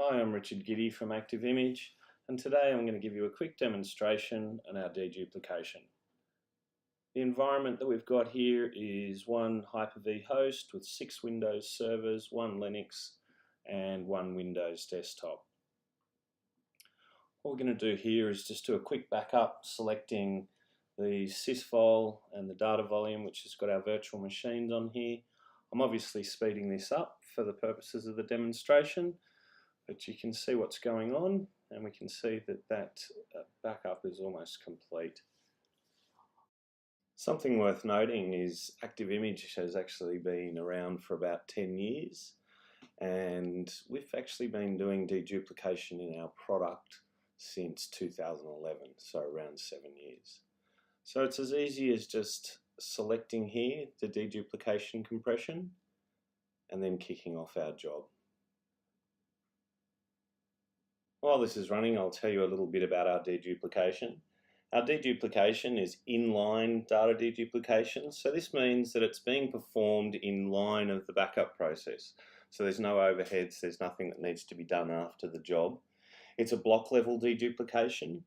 Hi, I'm Richard Giddy from ActiveImage, and today I'm going to give you a quick demonstration on our deduplication. The environment that we've got here is one Hyper-V host with 6 Windows servers, 1 Linux and 1 Windows desktop. What we're going to do here is just do a quick backup, selecting the sys file and the data volume, which has got our virtual machines on here. I'm obviously speeding this up for the purposes of the demonstration, but you can see what's going on, and we can see that backup is almost complete. Something worth noting is ActiveImage has actually been around for about 10 years, and we've actually been doing deduplication in our product since 2011, so around 7 years. So it's as easy as just selecting here the deduplication compression and then kicking off our job. While this is running, I'll tell you a little bit about our deduplication. Our deduplication is inline data deduplication, so this means that it's being performed in line of the backup process. So there's no overheads, there's nothing that needs to be done after the job. It's a block level deduplication,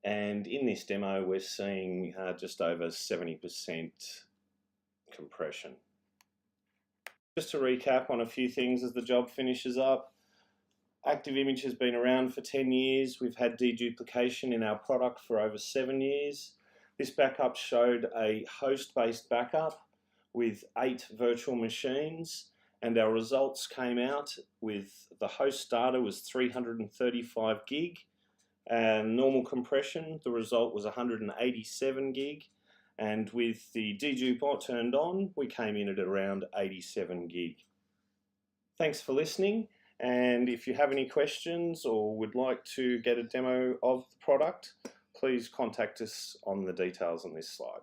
and in this demo we're seeing just over 70% compression. Just to recap on a few things as the job finishes up. ActiveImage has been around for 10 years. We've had deduplication in our product for over 7 years. This backup showed a host-based backup with 8 virtual machines, and our results came out with the host data was 335 gig, and normal compression, the result was 187 gig, and with the dedup turned on, we came in at around 87 gig. Thanks for listening. And if you have any questions or would like to get a demo of the product, please contact us on the details on this slide.